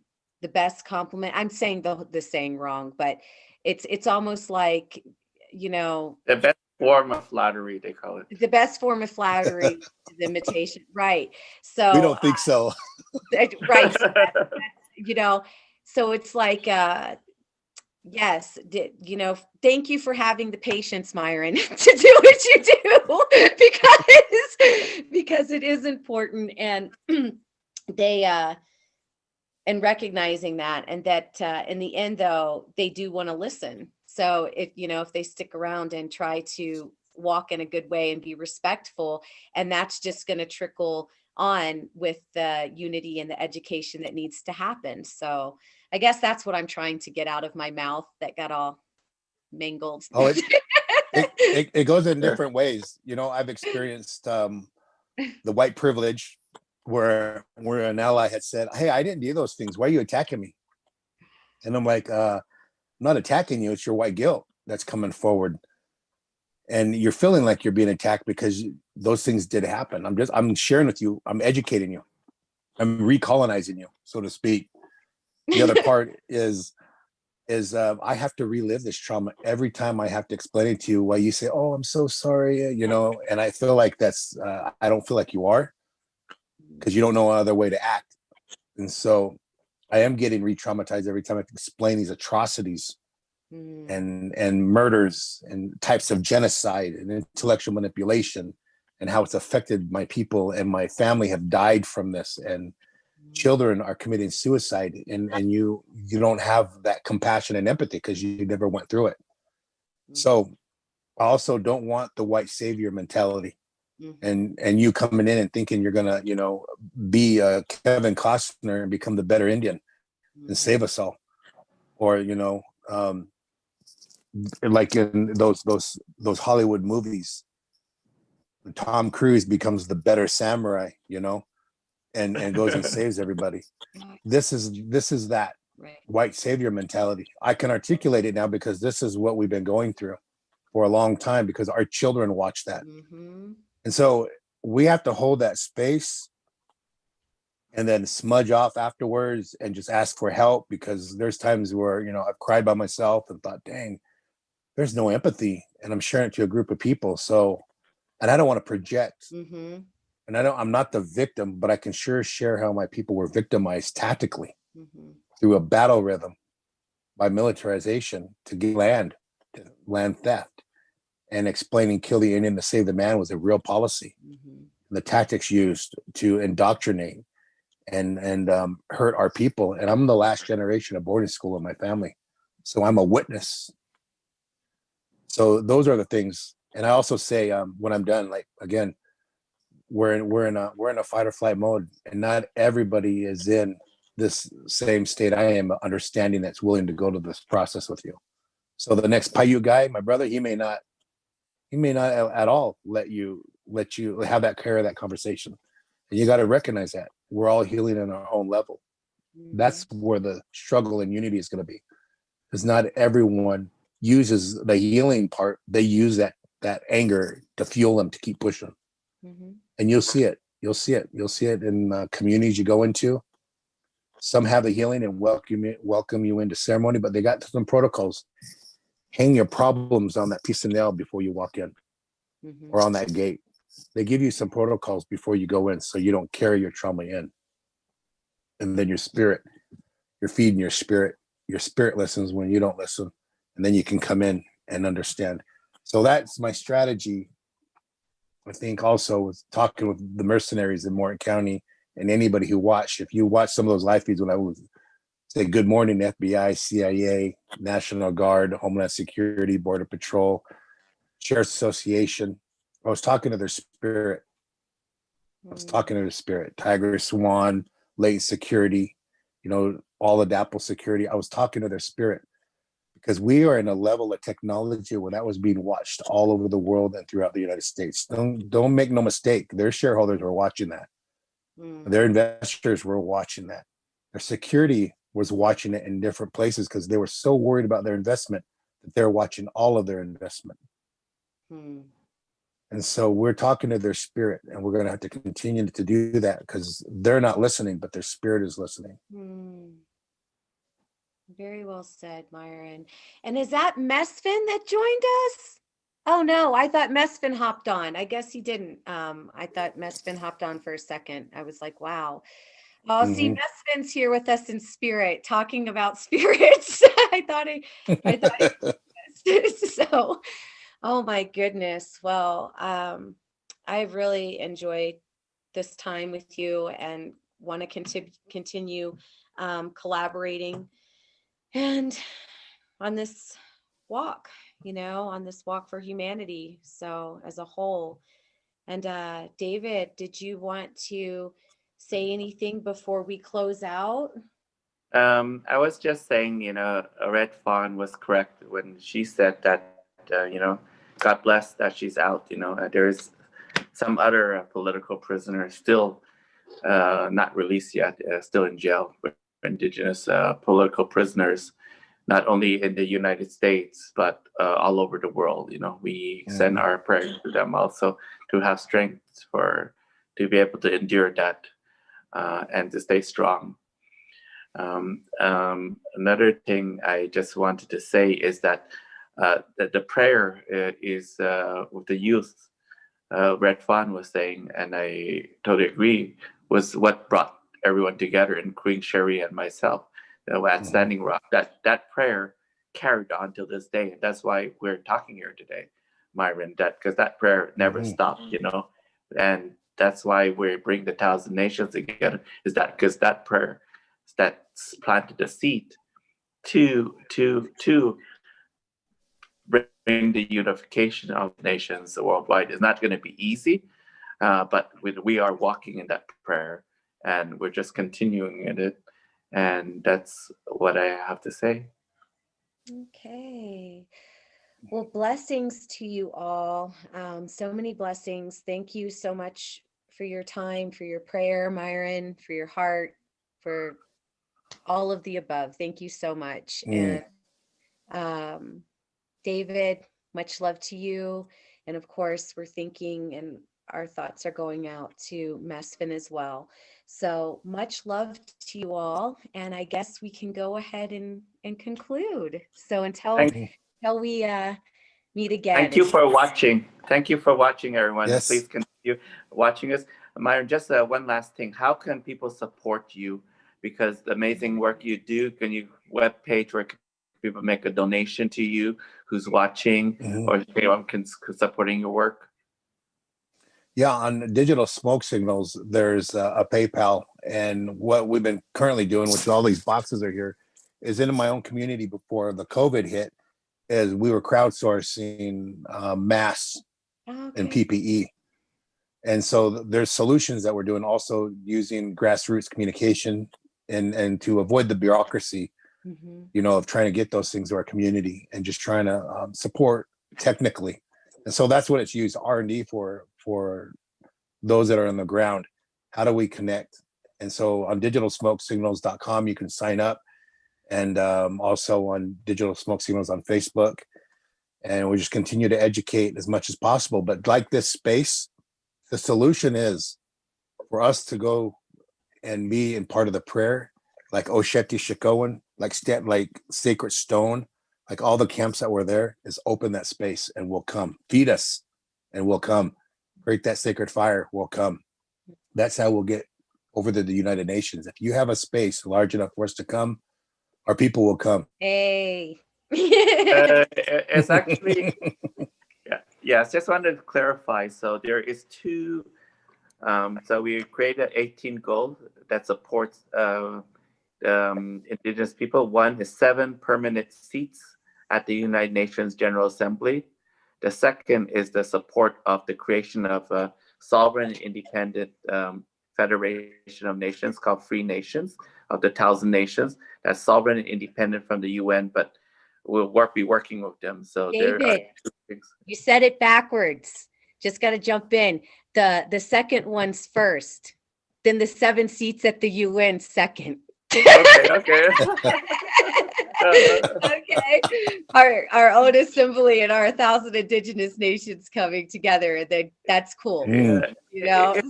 best compliment. I'm saying the saying wrong, but it's almost like, The best form of flattery, they call it. the best form of flattery is imitation, right? So We don't think so. right. So so it's like yes, thank you for having the patience, Myron, to do what you do, because it is important, and they and recognizing that, and that in the end, though, they do want to listen. So if they stick around and try to walk in a good way and be respectful, and that's just going to trickle on with the unity and the education that needs to happen. So I guess that's what I'm trying to get out of my mouth that got all mangled. Oh, it goes in different ways. I've experienced the white privilege where an ally had said, hey, I didn't do those things. Why are you attacking me? And I'm like, I'm not attacking you. It's your white guilt that's coming forward. And you're feeling like you're being attacked because those things did happen. I'm sharing with you. I'm educating you. I'm recolonizing you, so to speak. The other part is I have to relive this trauma every time I have to explain it to you. Why you say, "Oh, I'm so sorry," and I feel like that's I don't feel like you are, because you don't know another way to act, and so I am getting re-traumatized every time I have to explain these atrocities and murders and types of genocide and intellectual manipulation and how it's affected my people, and my family have died from this, and children are committing suicide, and you don't have that compassion and empathy because you never went through it. So I also don't want the white savior mentality, and you coming in and thinking you're gonna be Kevin Costner and become the better Indian and save us all, or like in those Hollywood movies, Tom Cruise becomes the better samurai, and goes and saves everybody. This is that Right. white savior mentality. I can articulate it now because this is what we've been going through for a long time, because our children watch that. And so we have to hold that space and then smudge off afterwards and just ask for help, because there's times where I've cried by myself and thought, dang, there's no empathy, and I'm sharing it to a group of people. So, and I don't want to project, and I'm not the victim, but I can sure share how my people were victimized tactically through a battle rhythm by militarization to get land theft, and explaining kill the Indian to save the man was a real policy. The tactics used to indoctrinate and hurt our people. And I'm the last generation of boarding school in my family, so I'm a witness. So those are the things. And I also say, when I'm done, like, again, we're in a fight or flight mode, and not everybody is in this same state I am, understanding that's willing to go to this process with you. So the next Paiute guy, my brother, he may not at all let you have that carry that conversation. And you got to recognize that we're all healing in our own level. That's where the struggle and unity is going to be, because not everyone uses the healing part. They use that anger to fuel them to keep pushing. And you'll see it in communities you go into. Some have the healing and welcome you into ceremony, but they got some protocols. Hang your problems on that piece of nail before you walk in, or on that gate. They give you some protocols before you go in, so you don't carry your trauma in. And then you're feeding your spirit. Your spirit listens when you don't listen, and then you can come in and understand. So that's my strategy. I think also with talking with the mercenaries in Morton County, and anybody who watched, if you watch some of those live feeds when I was say good morning, FBI, CIA, National Guard, Homeland Security, Border Patrol, Sheriff's Association, I was talking to their spirit. Tiger Swan, Late Security, all the DAPL security. I was talking to their spirit, because we are in a level of technology where that was being watched all over the world and throughout the United States. Don't make no mistake. Their shareholders were watching that. Their investors were watching that. Their security was watching it in different places, because they were so worried about their investment that they're watching all of their investment. And so we're talking to their spirit, and we're going to have to continue to do that, because they're not listening, but their spirit is listening. Very well said, Myron. And is that Mesfin that joined us? Oh no, I thought Mesfin hopped on. I guess he didn't. I thought Mesfin hopped on for a second. I was like, wow. Oh, see, Mesfin's here with us in spirit, talking about spirits. I thought so. Oh my goodness. Well, I've really enjoyed this time with you, and want to continue collaborating and on this walk, on this walk for humanity. So as a whole. And David, did you want to say anything before we close out? I was just saying, Red Fawn was correct when she said that, God bless that she's out. There's some other political prisoners still not released yet, still in jail, Indigenous political prisoners, not only in the United States, but all over the world. We send our prayers to them also, to have strength to be able to endure that and to stay strong. Another thing I just wanted to say is that the prayer is with the youth. Red Fawn was saying, and I totally agree, was what brought everyone together, including Sherry and myself. At Standing Rock, that prayer carried on till this day, and that's why we're talking here today, Myron. That because that prayer never stopped, and that's why we bring the 1,000 nations together. Is that because that prayer that planted the seed to bring the unification of nations worldwide. Is not going to be easy, but we are walking in that prayer, and we're just continuing in it, and that's what I have to say. Okay. Well, blessings to you all. So many blessings. Thank you so much for your time, for your prayer, Myron, for your heart, for all of the above. Thank you so much. And David, much love to you. And of course, we're thinking and our thoughts are going out to Mesfin as well. So much love to you all. And I guess we can go ahead and conclude. So until we meet again. Thank you for watching. Thank you for watching, everyone. Yes. Please continue watching us. Myron, just one last thing. How can people support you? Because the amazing work you do, can you webpage where people make a donation to you who's watching or anyone can supporting your work? Yeah, on Digital Smoke Signals, there's a PayPal, and what we've been currently doing, which all these boxes are here, is in my own community before the COVID hit, is we were crowdsourcing masks and PPE. And so there's solutions that we're doing, also using grassroots communication and to avoid the bureaucracy, of trying to get those things to our community and just trying to support technically. And so that's what it's used R&D for those that are on the ground. How do we connect? And so on digitalsmokesignals.com, you can sign up, and also on Digital Smoke Signals on Facebook. And we just continue to educate as much as possible. But like this space, the solution is for us to go and be in part of the prayer, like Osheti Shikowan, like Sacred Stone, like all the camps that were there, is open that space and we'll come. Feed us and we'll come. Create that sacred fire, we'll come. That's how we'll get over to the United Nations. If you have a space large enough for us to come, our people will come. Hey. It's actually, yes, just wanted to clarify. So there is two, so we created 18 goals that supports Indigenous people. One is 7 permanent seats at the United Nations General Assembly. The second is the support of the creation of a sovereign independent Federation of Nations called Free Nations of the 1,000 nations. That's sovereign and independent from the UN, but we'll be working with them. So David, there are 2 things. You said it backwards. Just got to jump in. The second one's first, then the 7 seats at the UN second. Okay. Okay. Our own assembly and our 1,000 indigenous nations coming together, and then that's cool. It's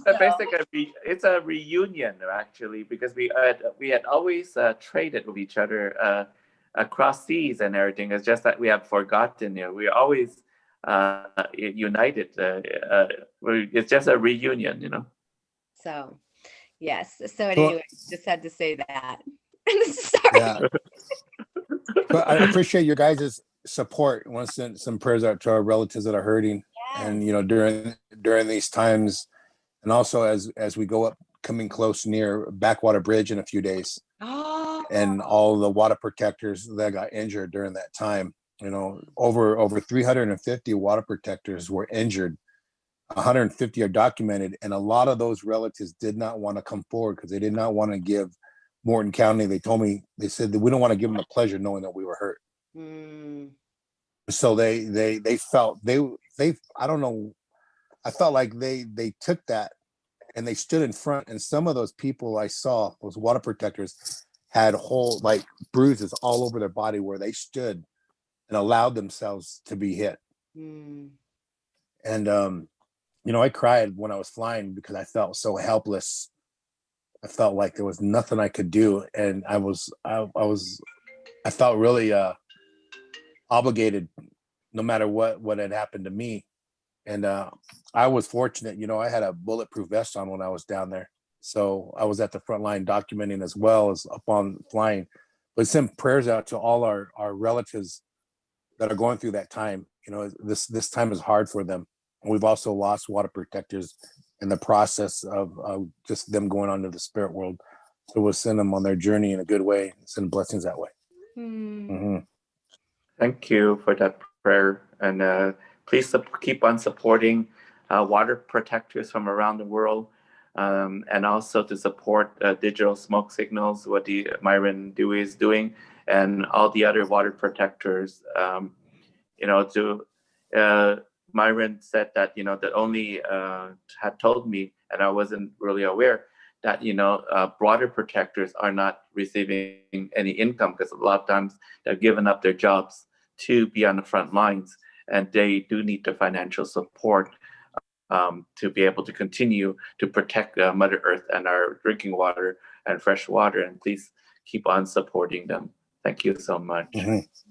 a reunion actually, because we had always traded with each other across seas and everything. It's just that we have forgotten. We're always united. It's just a reunion. So yes. So anyway, just had to say that. Sorry. Yeah. But I appreciate your guys' support. I want to send some prayers out to our relatives that are hurting, and during these times, and also as we go up, coming close near Backwater Bridge in a few days, and all the water protectors that got injured during that time. Over 350 water protectors were injured. 150 are documented, and a lot of those relatives did not want to come forward because they did not want to give Morton County. They said that we don't want to give them the pleasure knowing that we were hurt. So they felt I don't know. I felt like they took that and they stood in front, and some of those people I saw, those water protectors, had whole bruises all over their body where they stood and allowed themselves to be hit. And I cried when I was flying because I felt so helpless I felt like there was nothing I could do, and I felt really obligated, no matter what had happened to me. And I was fortunate, I had a bulletproof vest on when I was down there, so I was at the front line documenting as well as up on flying. But send prayers out to all our relatives that are going through that time. This time is hard for them. And we've also lost water protectors in the process of just them going on to the spirit world. So we'll send them on their journey in a good way, send blessings that way. Hmm. Thank you for that prayer. And please keep on supporting water protectors from around the world, and also to support Digital Smoke Signals, what the Myron Dewey is doing, and all the other water protectors. Myron said that, that only had told me, and I wasn't really aware, that, water protectors are not receiving any income, because a lot of times they're giving up their jobs to be on the front lines, and they do need the financial support to be able to continue to protect Mother Earth and our drinking water and fresh water. And please keep on supporting them. Thank you so much.